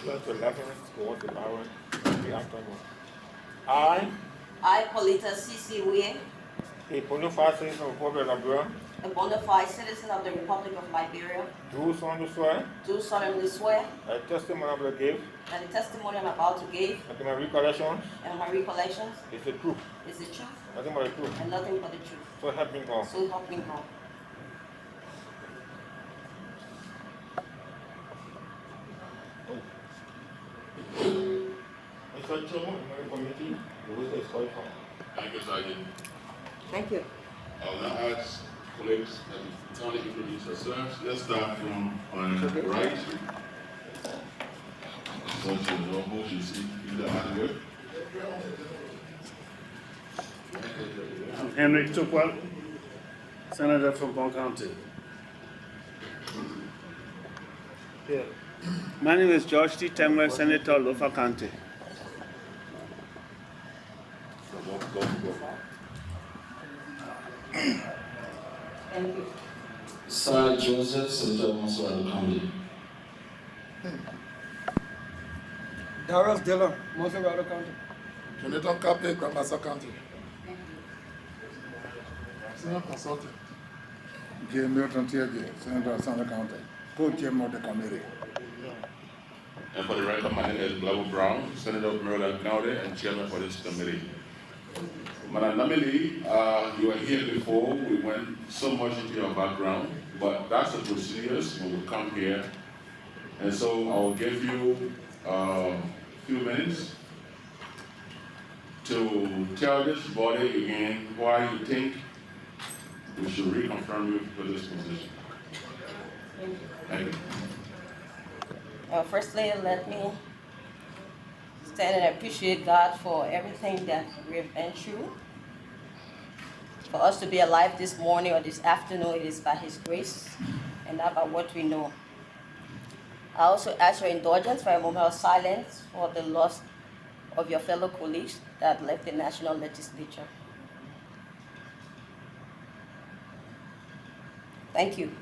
Just 11, go to Barron, the afternoon. I, Paulita Wie, a bona fide citizen of the Republic of Liberia, a bona fide citizen of the Republic of Liberia, do solemnly swear do solemnly swear that the testimony I will give that the testimony I'm about to give and my recollections and my recollections is the truth, is the truth nothing but the truth. and nothing but the truth. So help me God. So help me God. Mr. Chairman, my committee, the witness is called from. Thank you, Sergeant. Thank you. I will now ask colleagues to kindly introduce yourselves. Let's start from on the right. Such a normal, you see, either other. I'm Henry Tukwal, Senator from Bon County. Yeah. My name is George T. Temler, Senator, Lofa County. Thank you. Sir Joseph, Senator Monserrado County. Darius Dillon, Monserrado County. Jonathan Captain, Gramasa County. Senior Consultant. J. Milton T.J., Senator of Santa County, co-chairman of the committee. And for the record, my name is Blavo Brown, Senator of Maryland County and Chairman for this committee. Madam Namili, you were here before. We went so much into your background, but that's the procedures when we come here. And so I will give you a few minutes to tell this body again why you think we should reconfirm you for this position. Thank you. Firstly, let me stand and appreciate God for everything that we've been through. For us to be alive this morning or this afternoon, it is by His grace and not by what we know. I also ask your indulgence for a moment of silence for the loss of your fellow colleagues that left the National Legislature. Thank you.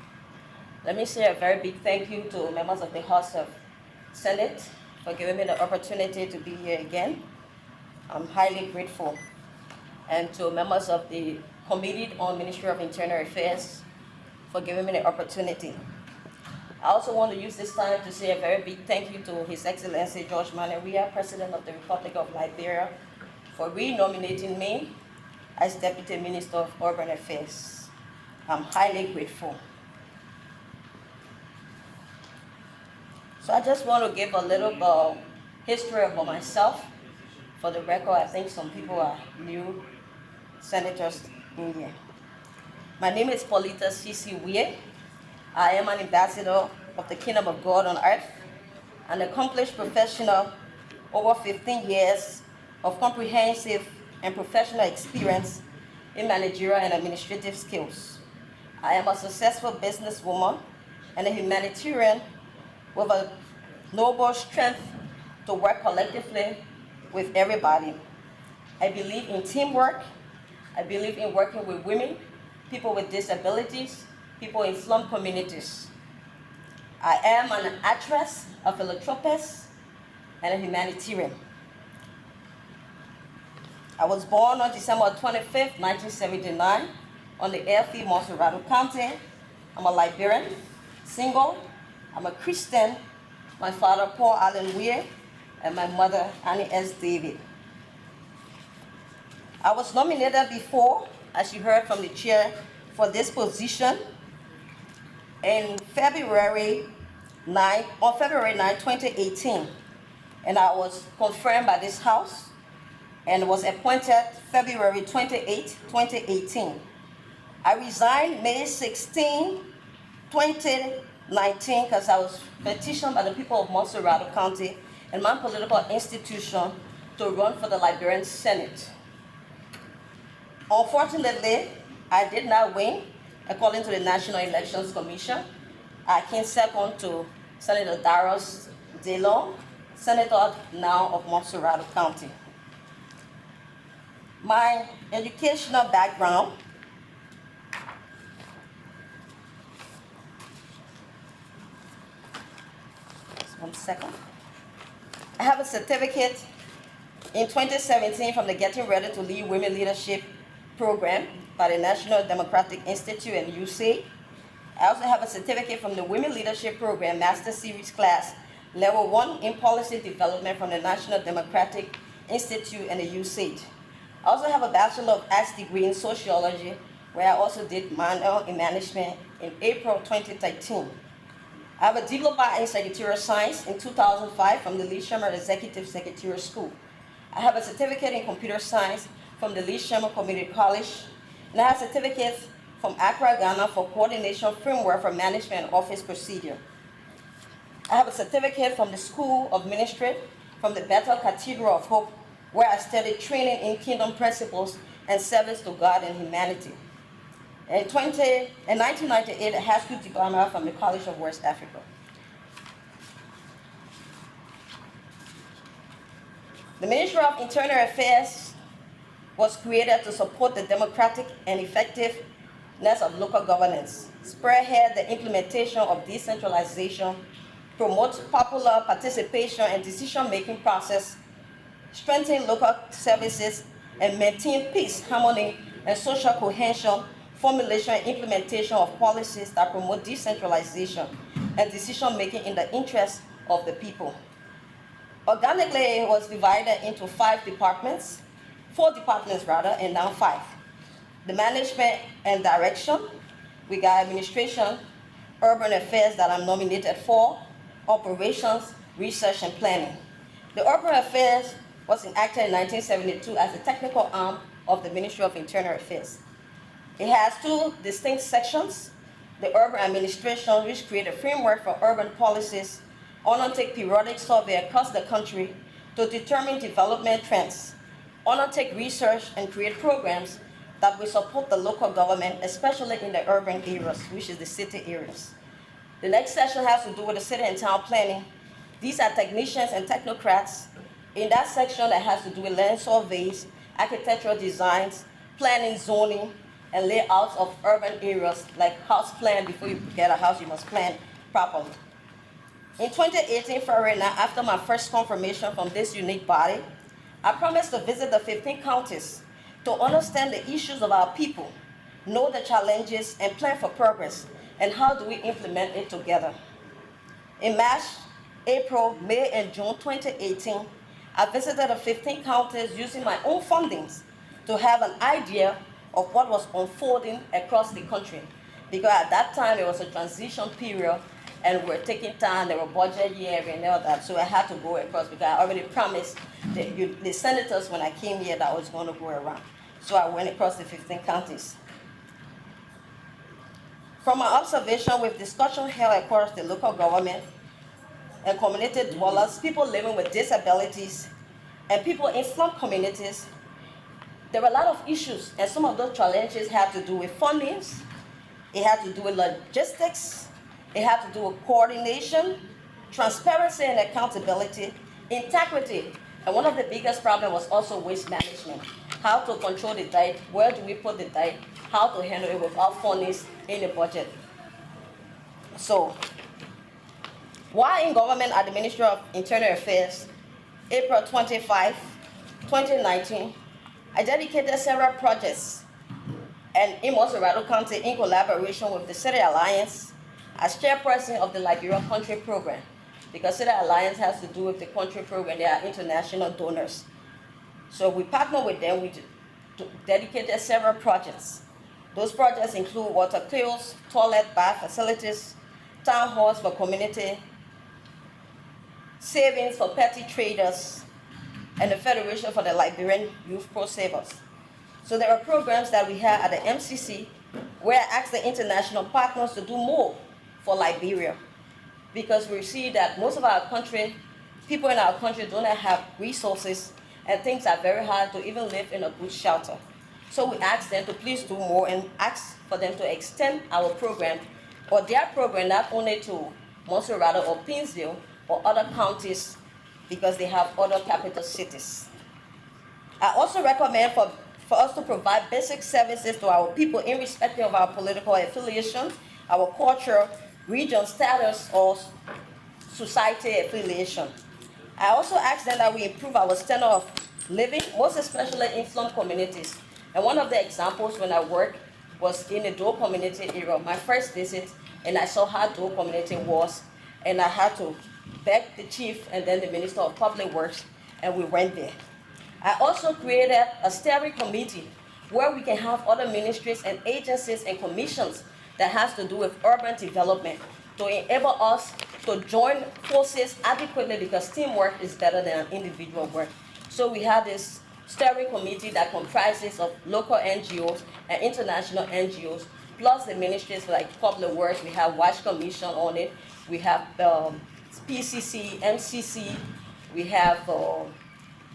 Let me say a very big thank you to members of the House of Senate for giving me the opportunity to be here again. I'm highly grateful. And to members of the Committee on Ministry of Internal Affairs for giving me the opportunity. I also want to use this time to say a very big thank you to His Excellency George Manaria, President of the Republic of Liberia, for re-nominating me as Deputy Minister of Urban Affairs. I'm highly grateful. So I just want to give a little history about myself. For the record, I think some people are new senators in here. My name is Paulita Wie. I am an ambassador of the Kingdom of God on earth, an accomplished professional, over 15 years of comprehensive and professional experience in managerial and administrative skills. I am a successful businesswoman and a humanitarian with a noble strength to work collectively with everybody. I believe in teamwork. I believe in working with women, people with disabilities, people in slum communities. I am an actress, a philanthropist, and a humanitarian. I was born on December 25th, 1979, on the airfield, Monserrado County. I'm a Liberian, single. I'm a Christian. My father, Paul Allen Weir, and my mother, Annie S. David. I was nominated before, as you heard from the chair, for this position in February 9, 2018. And I was confirmed by this House and was appointed February 28, 2018. I resigned May 16, 2019, because I was petitioned by the people of Monserrado County and my political institution to run for the Liberian Senate. Unfortunately, I did not win, according to the National Elections Commission. I came second to Senator Darius Dillon, Senator now of Monserrado County. My educational background. Just 1 second. I have a certificate in 2017 from the Getting Ready to Lead Women Leadership Program by the National Democratic Institute and USAID. I also have a certificate from the Women Leadership Program Master Series class, Level 1 in Policy Development from the National Democratic Institute and the USAID. I also have a Bachelor of Arts degree in Sociology, where I also did minor in Management in April 2013. I have a diploma in Secretarial Science in 2005 from the Lee Sherman Executive Secretarial School. I have a certificate in Computer Science from the Lee Sherman Community College, and I have certificates from Accra, Ghana for Coordination Framework for Management and Office Procedure. I have a certificate from the School of Ministry from the Bethel Cathedral of Hope, where I studied training in kingdom principles and service to God and humanity. In 1998, a high school diploma from the College of West Africa. The Ministry of Internal Affairs was created to support the democratic and effectiveness of local governance, spearhead the implementation of decentralization, promote popular participation and decision-making process, strengthen local services, and maintain peace, harmony, and social cohesion, formulation and implementation of policies that promote decentralization and decision-making in the interest of the people. Organically, it was divided into 4 departments, and now 5. The management and direction, we got administration, urban affairs that I'm nominated for, operations, research, and planning. The urban affairs was enacted in 1972 as the technical arm of the Ministry of Internal Affairs. It has 2 distinct sections: the urban administration, which create a framework for urban policies, undertake periodic survey across the country to determine development trends, undertake research, and create programs that will support the local government, especially in the urban areas, which is the city areas. The next section has to do with the city and town planning. These are technicians and technocrats in that section that has to do with land surveys, architectural designs, planning, zoning, and layouts of urban areas, like house plan. Before you get a house, you must plan properly. In 2018, February, now after my first confirmation from this unique body, I promised to visit the 15 counties to understand the issues of our people, know the challenges, and plan for progress, and how do we implement it together. In March, April, May, and June 2018, I visited the 15 counties using my own fundings to have an idea of what was unfolding across the country. Because at that time, it was a transition period, and we were taking time, there were budget year and all that, so I had to go across because I already promised the senators when I came here that I was going to go around. So I went across the 15 counties. From my observation with discussion held across the local government and community dwellers, people living with disabilities, and people in slum communities, there were a lot of issues, and some of those challenges had to do with fundings, it had to do with logistics, it had to do with coordination, transparency and accountability, integrity, and one of the biggest problems was also waste management. How to control the diet, where do we put the diet, how to handle it without fundings in the budget. So, while in government at the Ministry of Internal Affairs, April 25, 2019, I dedicated several projects and in Montserrat County in collaboration with the City Alliance as chairperson of the Liberia Country Program. Because City Alliance has to do with the country program, they are international donors. So we partner with them, we dedicated several projects. Those projects include water kilns, toilet, bath facilities, town halls for community, savings for petty traders, and the Federation for the Liberian Youth Pro Savers. So there are programs that we have at the MCC where I ask the international partners to do more for Liberia, because we see that most of our country, people in our country do not have resources, and things are very hard to even live in a good shelter. So we ask them to please do more and ask for them to extend our program or their program not only to Montserrat or Pinsville or other counties, because they have other capital cities. I also recommend for us to provide basic services to our people irrespective of our political affiliation, our culture, region status, or society affiliation. I also asked them that we improve our standard of living, most especially in slum communities. And one of the examples when I worked was in the Dole community area, my first visit, and I saw how Dole community was, and I had to beg the chief and then the Minister of Public Works, and we went there. I also created a steering committee where we can have other ministries and agencies and commissions that has to do with urban development to enable us to join forces adequately, because teamwork is better than individual work. So we have this steering committee that comprises of local NGOs and international NGOs, plus the ministries like Public Works. We have Watch Commission on it. We have PCC, MCC. We have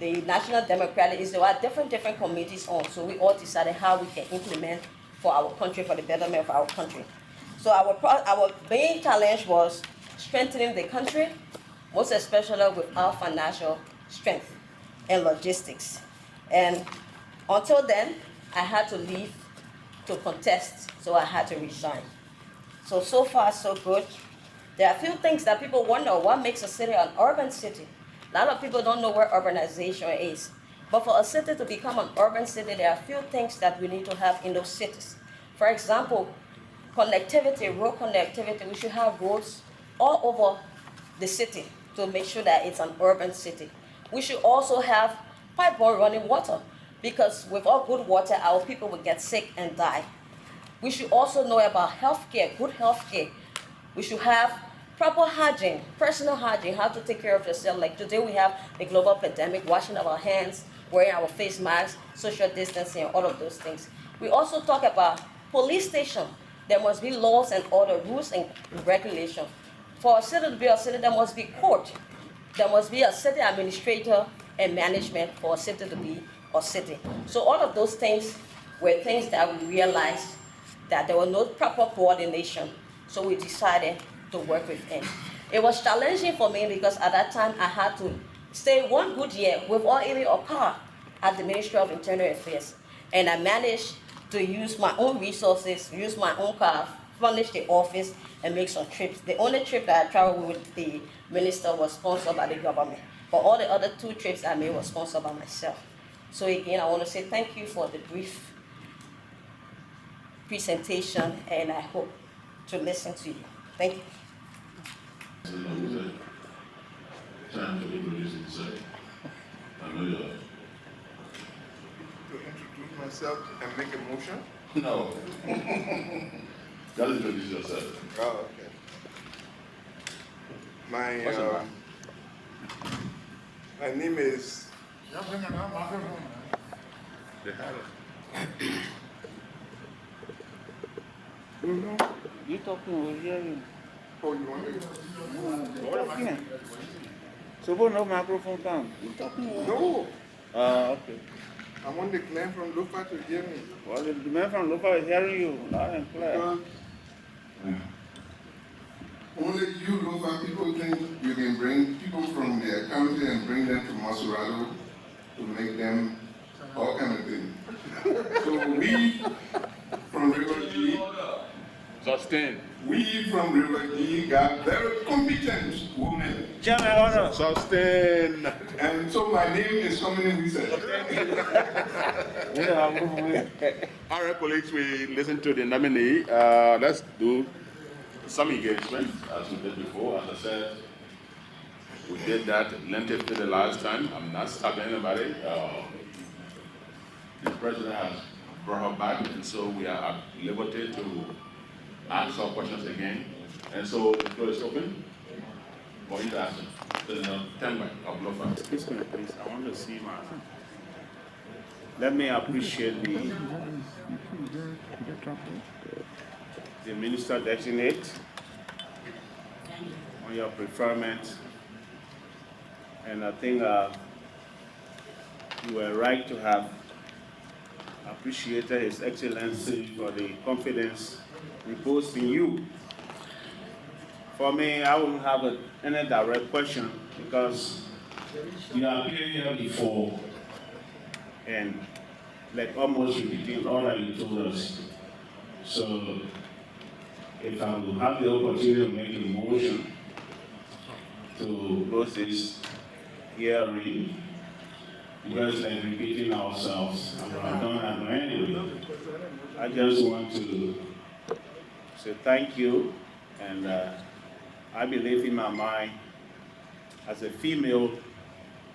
the National Democratic is there are different committees on, so we all decided how we can implement for our country, for the betterment of our country. So our main challenge was strengthening the country, most especially with our financial strength and logistics. And until then, I had to leave to contest, so I had to resign. So far, so good. There are a few things that people wonder, what makes a city an urban city? A lot of people don't know where urbanization is. But for a city to become an urban city, there are a few things that we need to have in those cities. For example, connectivity, road connectivity. We should have roads all over the city to make sure that it's an urban city. We should also have pipeline running water, because without good water, our people will get sick and die. We should also know about healthcare, good healthcare. We should have proper hygiene, personal hygiene, how to take care of yourself. Like today we have a global pandemic, washing our hands, wearing our face masks, social distancing, all of those things. We also talk about police station. There must be laws and order, rules and regulation. For a city to be a city, there must be court. There must be a city administrator and management for a city to be a city. So all of those things were things that we realized that there was no proper coordination. So we decided to work with him. It was challenging for me because at that time I had to stay 1 good year without even a car at the Ministry of Internal Affairs. And I managed to use my own resources, use my own car, furnish the office, and make some trips. The only trip that I traveled with the minister was sponsored by the government. But all the other 2 trips I made were sponsored by myself. So again, I want to say thank you for the brief presentation, and I hope to listen to you. Thank you. Time to introduce himself. I know you're. To introduce myself and make a motion? No. Just introduce yourself. Oh, okay. What's your name? My name is. Just bring another microphone, man. They have it. You talking, we'll hear you. Oh, you want me? Talking. So, but no microphone come. You talking? No, Okay. I want the man from Lupa to hear me. Well, the man from Lopa is hearing you loud and clear. Only you Lupa people think you can bring people from their county and bring them to Masurado to make them all kind of things. So we from River G, Sustain. we from River G got very competent women. Chairman, order. Sustain. And so my name is coming in research. All right, colleagues, we listened to the nominee. Let's do some engagement as we did before. As I said, we did that lengthily the last time. I'm not stopping anybody. The president has brought her back, and so we are at liberty to ask our questions again. And so the floor is open for interaction. The Temba of Lofa. Excuse me, please. I want to see my. Let me appreciate the minister designate on your preferment, and I think you were right to have appreciated His Excellency for the confidence reposed in you. For me, I wouldn't have any direct question because you appeared here before and like almost repeating all that you told us. So if I will have the opportunity to make a motion to close this hearing. Because like repeating ourselves, I don't have anyway. I just want to say thank you, and I believe in my mind, as a female,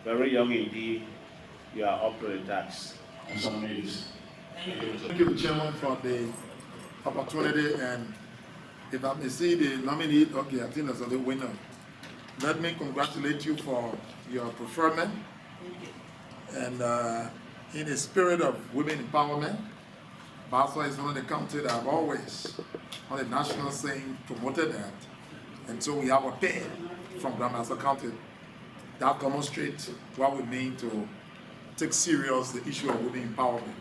very young indeed, you are up to the task. That's amazing. Thank you, Chairman, for the opportunity, and if I may see the nominee, okay, I think that's the winner. Let me congratulate you for your preferment, and in the spirit of women empowerment, Basel is one of the counties that have always, on the national scene, promoted that, and so we have a pin from Grand Bassa County that demonstrates what we mean to take serious the issue of women empowerment.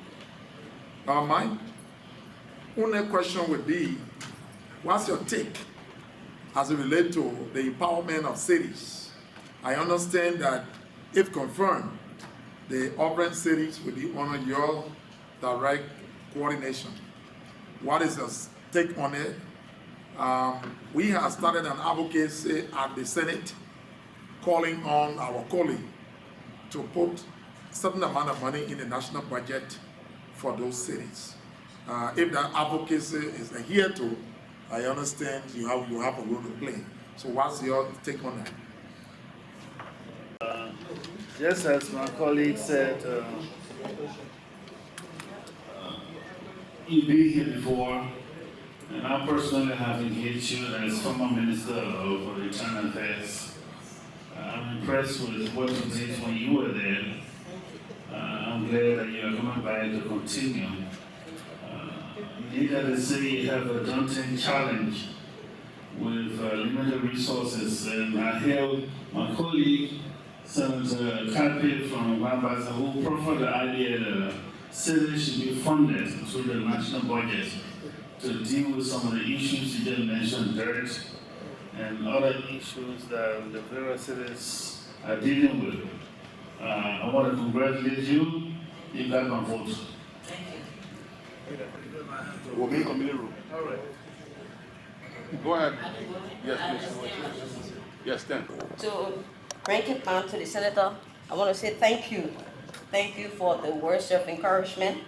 My only question would be, what's your take as it relates to the empowerment of cities? I understand that if confirmed, the urban cities will be under your direct coordination. What is your take on it? We have started an advocacy at the Senate calling on our colleague to put certain amount of money in the national budget for those cities. If that advocacy is adhered to, I understand you have a role to play. So what's your take on that? Just as my colleague said, you've been here before, and I personally have engaged you as former Minister of Internal Affairs. I'm impressed with what you did when you were there. I'm glad that you are coming back to continue. Needless to say, you have a daunting challenge with limited resources, and I hailed my colleague, Senator Carpet from Bambasa, who proffered the idea that cities should be funded through the national budget to deal with some of the issues you just mentioned, dirt and other issues that the various cities are dealing with. I want to congratulate you. You got my vote. We'll be in committee room. All right. Go ahead. Yes, please. Yes, then. To bring it down to the senator, I want to say thank you. Thank you for the words of encouragement.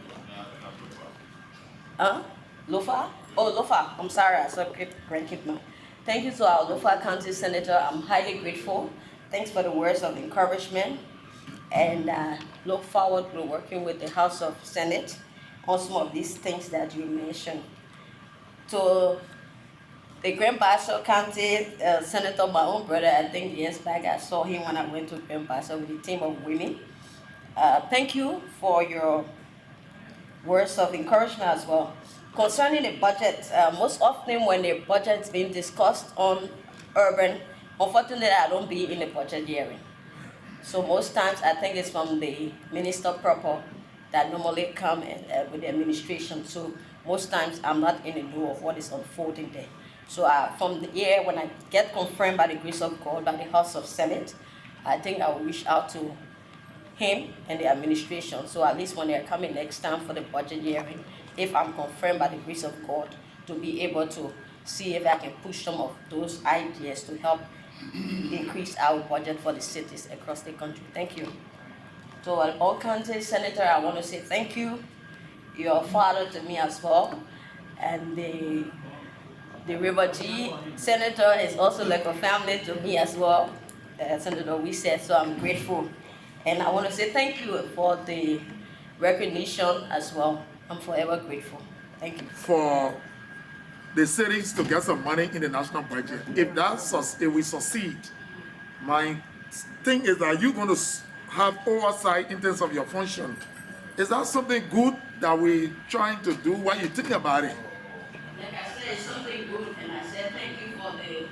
Lofa? Oh, Lofa. I'm sorry, I saw Grand Kipman. Thank you to our Lofa County Senator. I'm highly grateful. Thanks for the words of encouragement. And look forward to working with the House of Senate on some of these things that you mentioned. To the Grand Bassa County Senator, my own brother, I think years back, I saw him when I went to Grand Bassa with a team of women. Thank you for your words of encouragement as well. Concerning the budget, most often when the budget is being discussed on urban, unfortunately I don't be in the budget hearing. So most times I think it's from the minister proper that normally come with the administration. So most times I'm not in the know of what is unfolding there. So from the year when I get confirmed by the grace of God by the House of Senate, I think I will reach out to him and the administration. So at least when they're coming next time for the budget hearing, if I'm confirmed by the grace of God, to be able to see if I can push some of those ideas to help increase our budget for the cities across the country. Thank you. To all county senator, I want to say thank you. You're a father to me as well. And the River G senator is also like a family to me as well. Senator Wie said, so I'm grateful. And I want to say thank you for the recognition as well. I'm forever grateful. Thank you. For the cities to get some money in the national budget, if we succeed, my thing is that you're going to have oversight in terms of your function. Is that something good that we're trying to do? What you think about it? Like I said, it's something good, and I said thank you for the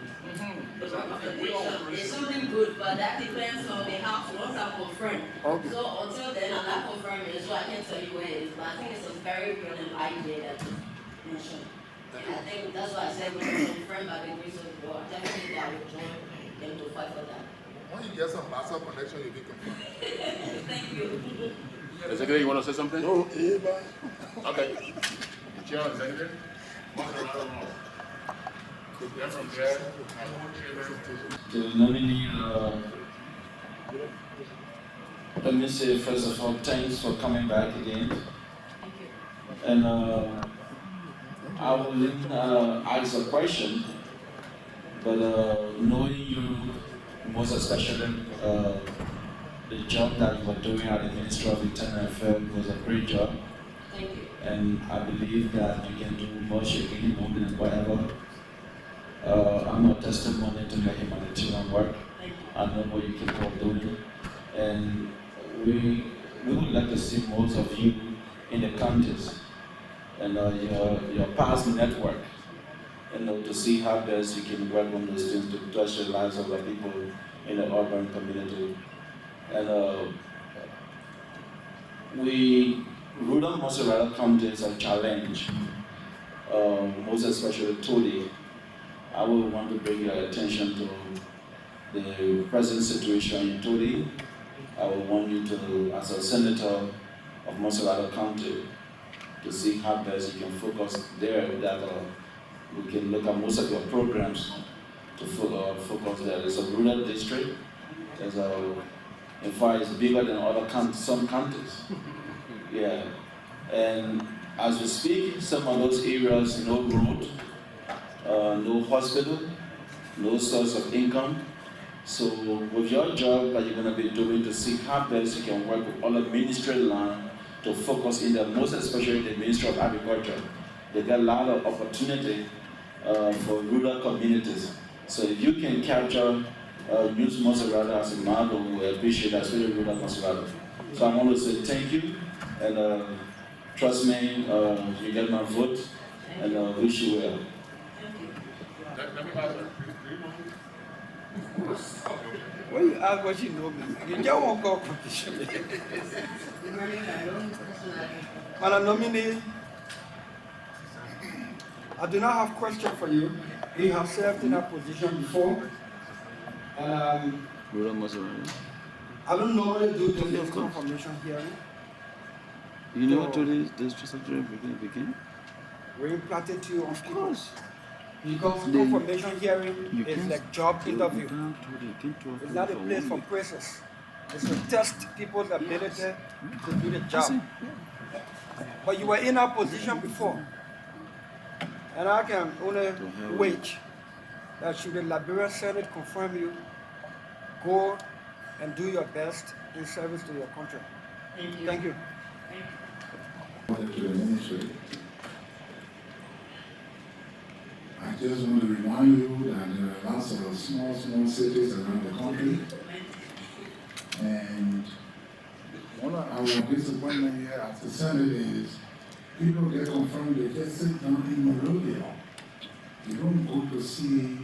recommendation. It's something good, but that depends on the house once I'm confirmed. Okay. So until then, I'm not confirmed, so I can't tell you where it is. But I think it's a very brilliant idea that you mentioned. And I think that's why I said when you're confirmed by the grace of God, definitely I will join them to fight for that. When you get some massive connection, you'll be confirmed. Thank you. Executive, you want to say something? No, Okay. Chair, Executive? The nominee let me say first of all, thanks for coming back again. And I will ask a question, but knowing you, most especially the job that you were doing at the Ministry of Internal Affairs was a great job. Thank you. And I believe that you can do much again, more than whatever. I'm a testimony to your humanitarian work. I know what you capable of doing. And we would like to see most of you in the counties and your past network, to see how best you can work on those things to touch the lives of the people in the urban community. And rural Mozzarella counties are a challenge, most especially Tuli. I would want to bring your attention to the present situation in Tuli. I would want you to, as a senator of Mozzarella County, to see how best you can focus there, that we can look at most of your programs to focus there. There's a rural district, in fact, it's bigger than some counties. Yeah, and as we speak, some of those areas, no road, no hospital, no source of income. So with your job that you're going to be doing to see how best you can work with all the ministry line to focus in the most especially the Ministry of Agriculture. They get a lot of opportunity for rural communities. So if you can capture, use Mozzarella as a model, we appreciate that, especially rural Mozzarella. So I want to say thank you, and trust me, you get my vote, and wish you well. When you ask what you know me, you just won't go competition. Madam Nominee, I do not have question for you. You have served in that position before. I don't normally do today's confirmation hearing. You know what today's district secretary begin? We implanted to you on people. Because confirmation hearing is like job interview. It's not a place for praises. It's to test people's ability to do the job. But you were in our position before. And I can only wait that should the Liberia Senate confirm you, go and do your best in service to your country. Thank you. To the ministry. I just want to remind you that there are lots of small cities around the country. And one of our disappointment here at the Senate is people get confirmed, they just sit down in Monrovia. You don't go to see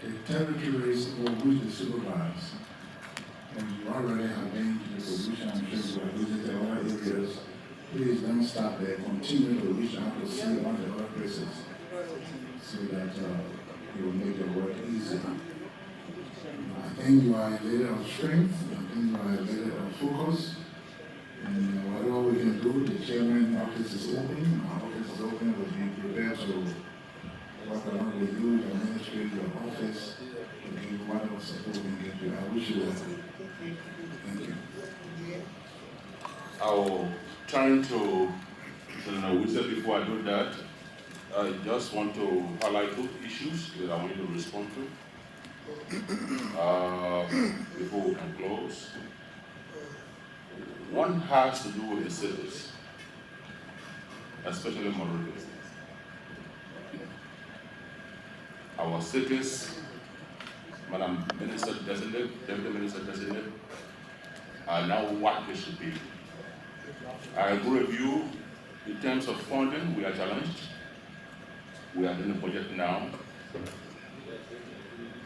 the territories over which they supervise. And you already have been to the solution and things where visited other areas. Please don't stop there. Continue to reach out to see all the other places so that it will make the work easier. I think you are a leader of strength. I think you are a leader of focus. And whatever we can do, the chairman office is open. Our office is open. We'll be prepared to work along with you, your ministry, your office, to give whatever support we can give you. I wish you well. Thank you. I will turn to Wizard. Before I do that, I just want to highlight two issues that I want you to respond to before we can close. One has to do with the cities, especially Monrovia. Our cities, Madam Minister Designate, Deputy Minister Designate, are now what they should be. I agree with you in terms of funding. We are challenged. We are doing the project now.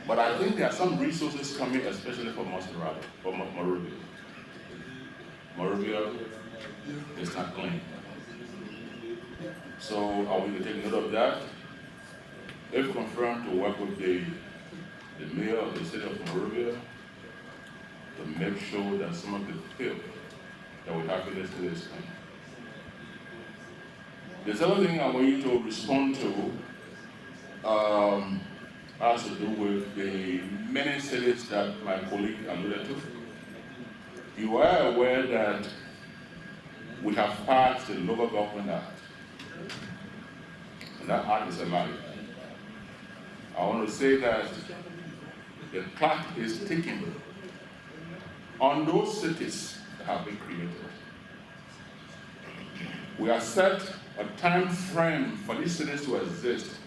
But I think there are some resources coming, especially for Monrovia. Monrovia is not clean. So I want you to take note of that. If confirmed, to work with the mayor of the city of Monrovia to make sure that some of the filth that we have in this city is clean. The second thing I want you to respond to has to do with the many cities that my colleague alluded to. You are aware that we have passed the Local Government Act, and that act is alive. I want to say that the clock is ticking on those cities that have been created. We have set a time frame for these cities to exist.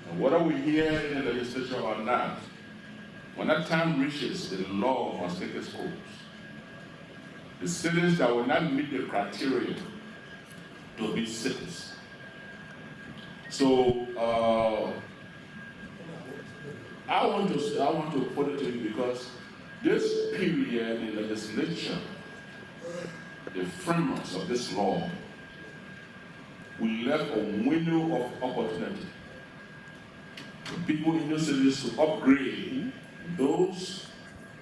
And whether we hear in the legislature or not, when that time reaches, the law must take its course. The cities that will not meet the criteria to be cities. So I want to put it to you because this period in the legislature, the framers of this law, we left a window of opportunity for people in those cities to upgrade those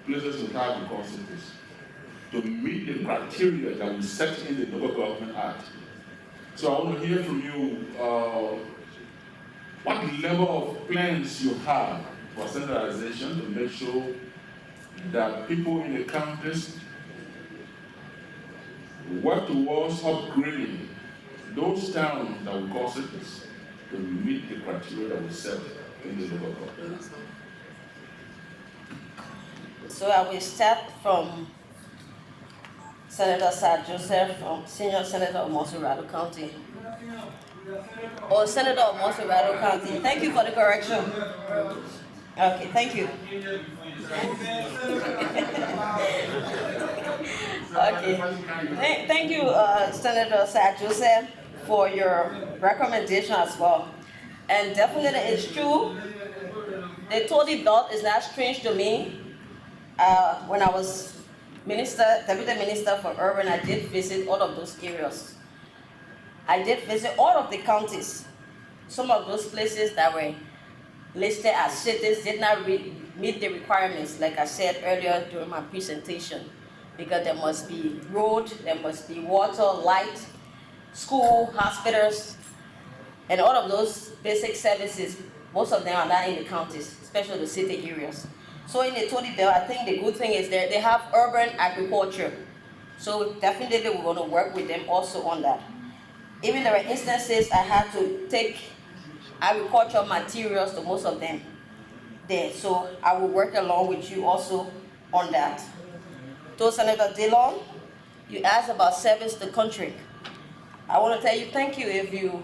places we have in cities to meet the criteria that we set in the Local Government Act. So I want to hear from you what level of plans you have for centralization to make sure that people in the counties work towards upgrading those towns that we call cities to meet the criteria that we set in the Local Government. So I will start from Senator Sir Joseph, Senior Senator of Montserrat County. Or Senator of Montserrat County. Thank you for the correction. Okay, thank you. Okay. Thank you, Senator Sir Joseph, for your recommendation as well. And definitely it's true. The Toady Belt is not strange to me. When I was Deputy Minister for Urban, I did visit all of those areas. I did visit all of the counties. Some of those places that were listed as cities did not meet the requirements, like I said earlier during my presentation, because there must be road, there must be water, light, school, hospitals, and all of those basic services, most of them are not in the counties, especially the city areas. So in the Toady Belt, I think the good thing is that they have urban agriculture. So definitely we're going to work with them also on that. Even there were instances I had to take agricultural materials to most of them there. So I will work along with you also on that. To Senator Dillon, you asked about service to country. I want to tell you thank you. If you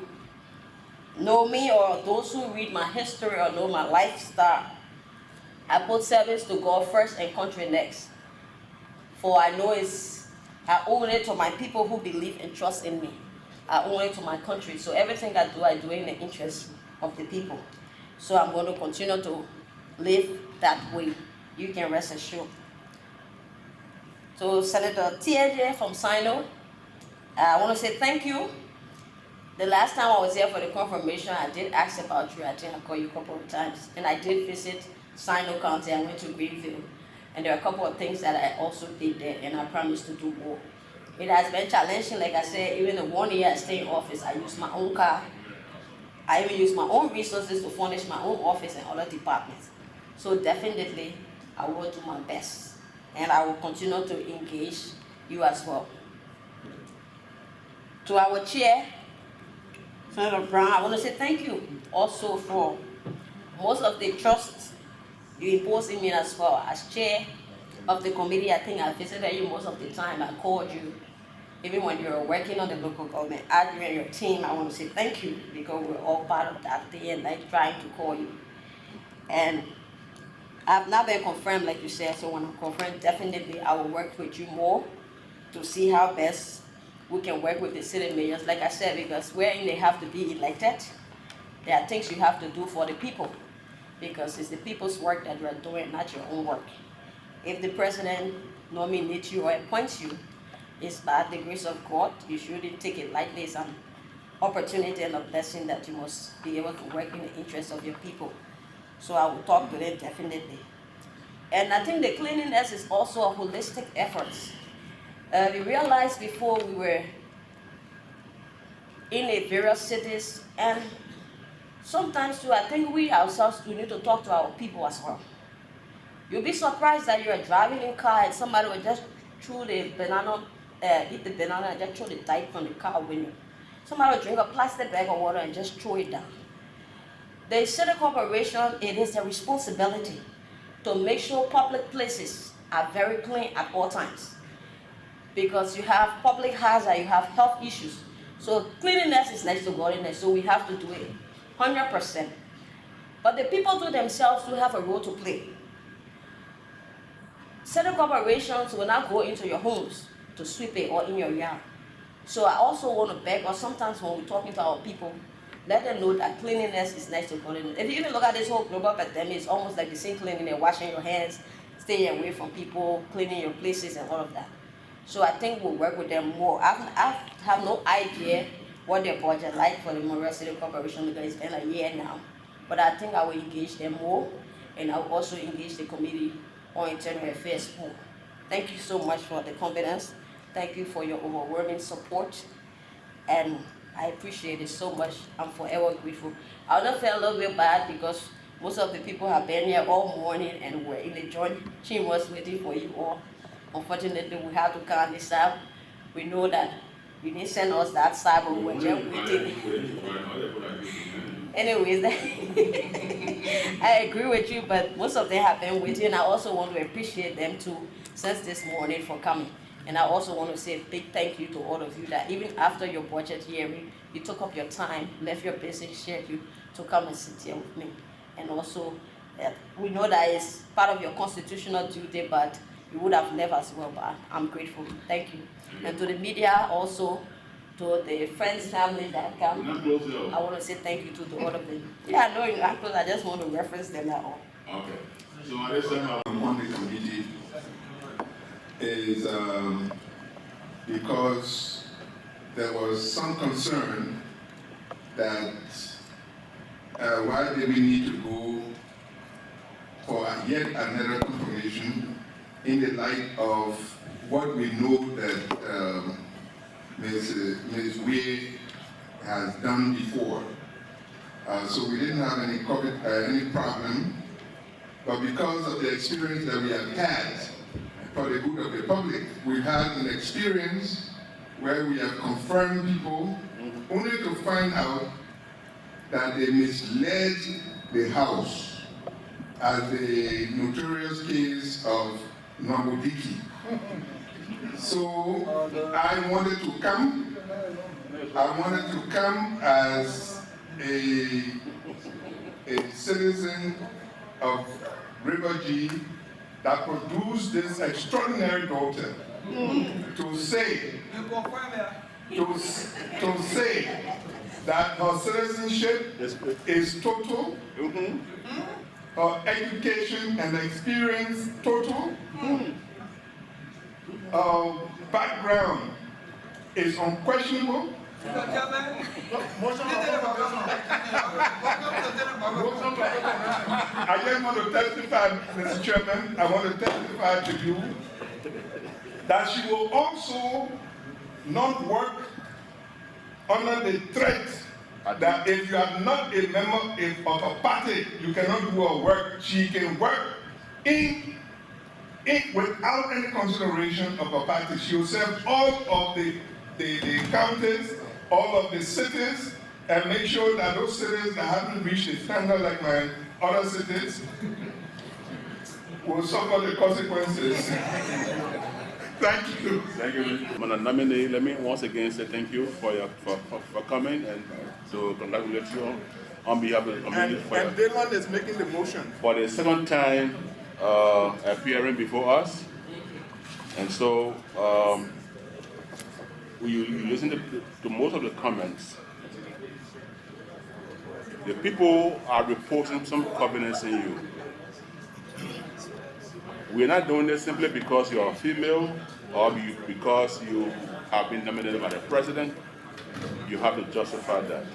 know me or those who read my history or know my lifestyle, I put service to God first and country next. For I know I owe it to my people who believe and trust in me. I owe it to my country. So everything I do in the interest of the people. So I'm going to continue to live that way. You can rest assured. So Senator TJ from Sino, I want to say thank you. The last time I was here for the confirmation, I did ask about you. I think I called you a couple of times. And I did visit Sino County. I went to Greenville. And there are a couple of things that I also did there, and I promised to do more. It has been challenging, like I said, even the 1 year I stayed in office, I used my own car. I even used my own resources to furnish my own office and other departments. So definitely, I will do my best. And I will continue to engage you as well. To our chair, Senator Brown, I want to say thank you also for most of the trust you impose in me as well. As chair of the committee, I think I visited you most of the time. I called you, even when you were working on the local government. As you and your team, I want to say thank you, because we're all part of that day and night trying to call you. And I've not been confirmed, like you said, so when I'm confirmed, definitely I will work with you more to see how best we can work with the city mayors. Like I said, because wherein they have to be elected, there are things you have to do for the people, because it's the people's work that you are doing, not your own work. If the president nominates you or appoints you, it's by the grace of God. You shouldn't take it lightly. It's an opportunity and a blessing that you must be able to work in the interest of your people. So I will talk to them definitely. And I think the cleanliness is also a holistic effort. We realized before we were in the various cities, and sometimes too, I think we ourselves, we need to talk to our people as well. You'll be surprised that you're driving in a car and somebody will just threw the banana, eat the banana and just throw the dike from the car window. Somebody will drink a plastic bag of water and just throw it down. The city corporation, it is their responsibility to make sure public places are very clean at all times. Because you have public hazard, you have health issues. So cleanliness is next to godliness, so we have to do it 100%. But the people to themselves do have a role to play. City corporations will not go into your homes to sweep it or in your yard. So I also want to beg, or sometimes when we're talking to our people, let them know that cleanliness is next to godliness. If you even look at this whole global pandemic, it's almost like the same cleanliness, washing your hands, staying away from people, cleaning your places and all of that. So I think we'll work with them more. I have no idea what their budget like for the Monroe City Corporation because it's been a year now. But I think I will engage them more, and I will also engage the Committee on Internal Affairs more. Thank you so much for the confidence. Thank you for your overwhelming support, and I appreciate it so much. I'm forever grateful. I also felt a little bit bad because most of the people have been here all morning and were in the joint chambers waiting for you all. Unfortunately, we have to count this out. We know that you didn't send us that side, but we were just waiting. Anyways, I agree with you, but most of them have been waiting. I also want to appreciate them too since this morning for coming. And I also want to say a big thank you to all of you that even after your budget hearing, you took up your time, left your busy schedule to come and sit here with me. And also, we know that it's part of your constitutional duty, but you would have left as well, but I'm grateful. Thank you. And to the media also, to the friends, family that come, I want to say thank you to all of them. Yeah, I know you're not close, I just want to reference them at all. Okay. So at this time I'm on the committee is because there was some concern that why did we need to go for yet another confirmation in the light of what we know that Ms. Wie has done before. So we didn't have any any problem, but because of the experience that we have had for the good of the public, we've had an experience where we have confirmed people only to find out that they misled the House as the notorious case of Nwabudiki. So I wanted to come as a citizen of River G that produced this extraordinary daughter to say that her citizenship is total, her education and experience total, background is unquestionable. I just want to testify, Mr. Chairman, I want to testify to you that she will also not work under the threat that if you are not a member of a party, you cannot do her work. She can work without any consideration of a party. She will serve all of the counties, all of the cities, and make sure that those cities that haven't reached a standard like my other cities will suffer the consequences. Thank you. Thank you. Madam Nominee, let me once again say thank you for coming and to congratulate you on behalf of the community. And Dylan is making the motion. For the second time appearing before us. And so you listen to most of the comments. The people are reporting some confidence in you. We're not doing this simply because you're a female or because you have been nominated by the president. You have to justify that.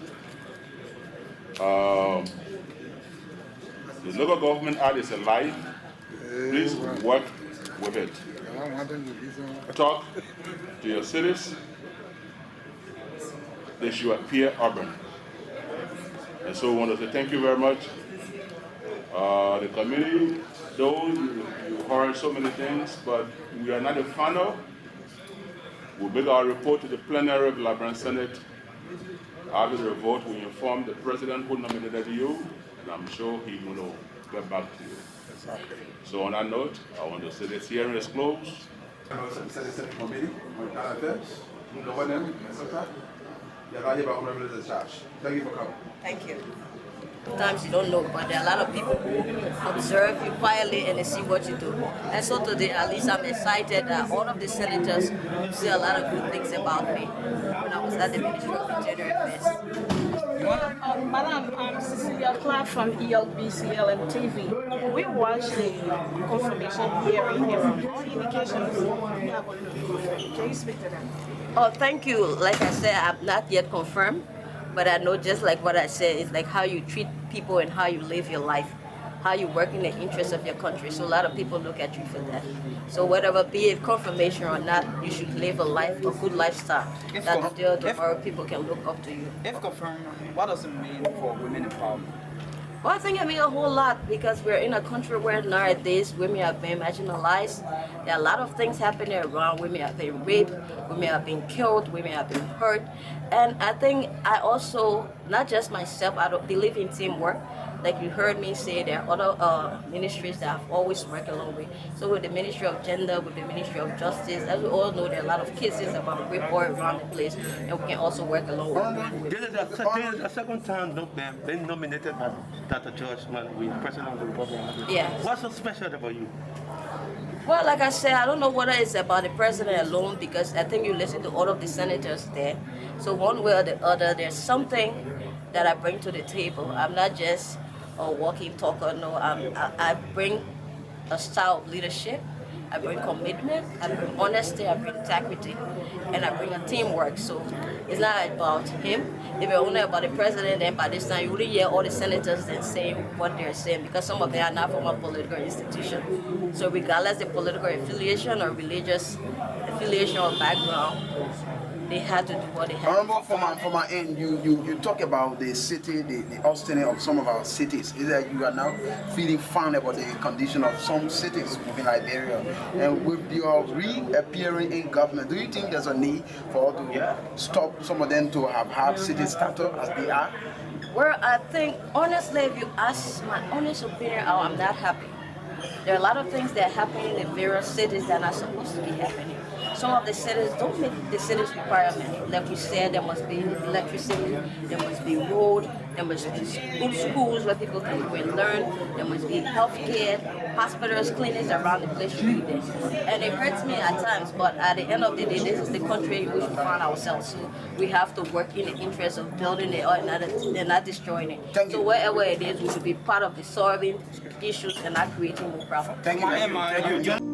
The Local Government Act is alive. Please work with it. Talk to your cities. They should appear urban. And so I want to say thank you very much. The committee, though you heard so many things, but we are not the final. We'll make our report to the plenary of the Liberian Senate. After the vote, we inform the president who nominated you, and I'm sure he will get back to you. So on that note, I want to say this hearing is closed. Thank you for coming. Thank you. Sometimes you don't know, but there are a lot of people who observe you quietly and they see what you do. And so today, at least I'm excited that all of the senators say a lot of good things about me when I was at the Ministry of Interior Affairs. Madam, I'm Cecilia Clark from ELBCLM TV. We watched the confirmation hearing here from all indications. We have a little confirmed. Can you speak to them? Oh, thank you. Like I said, I'm not yet confirmed, but I know just like what I said, it's like how you treat people and how you live your life, how you work in the interest of your country. So a lot of people look at you for that. So whatever, be it confirmation or not, you should live a life, a good lifestyle. That still tomorrow people can look up to you. If confirmed, what does it mean for women empowerment? Well, I think it means a whole lot because we're in a country where nowadays women are being marginalized. There are a lot of things happening around. Women are being raped, women are being killed, women are being hurt. And I think I also, not just myself, I don't believe in teamwork. Like you heard me say, there are other ministries that I've always worked along with. So with the Ministry of Gender, with the Ministry of Justice, as we all know, there are a lot of cases about rape all around the place, and we can also work along with This is the second time being nominated by Dr. George Malawi, President of the Republic. Yeah. What's so special about you? Well, like I said, I don't know whether it's about the president alone because I think you listen to all of the senators there. So one way or the other, there's something that I bring to the table. I'm not just a walking talker, no. I bring a style of leadership. I bring commitment, I bring honesty, I bring integrity, and I bring a teamwork. So it's not about him. If it were only about the president, then by this time you wouldn't hear all the senators then saying what they're saying because some of them are not from a political institution. So regardless of political affiliation or religious affiliation or background, they had to do what they had to do. Honorable, from my end, you talk about the city, the austerity of some of our cities. Is that you are now feeling fine about the condition of some cities within Liberia? And with your reappearing in government, do you think there's a need for to stop some of them to have had city status as they are? Well, I think, honestly, if you ask my honest opinion, I'm not happy. There are a lot of things that happen in the various cities that are supposed to be happening. Some of the cities don't meet the city's requirement. Like we said, there must be electricity, there must be road, there must be schools where people can go and learn, there must be healthcare, hospitals, clinics around the place should be there. And it hurts me at times, but at the end of the day, this is the country in which we find ourselves. So we have to work in the interest of building it and not destroying it. So wherever it is, we should be part of the solving issues and not creating more problems. Thank you.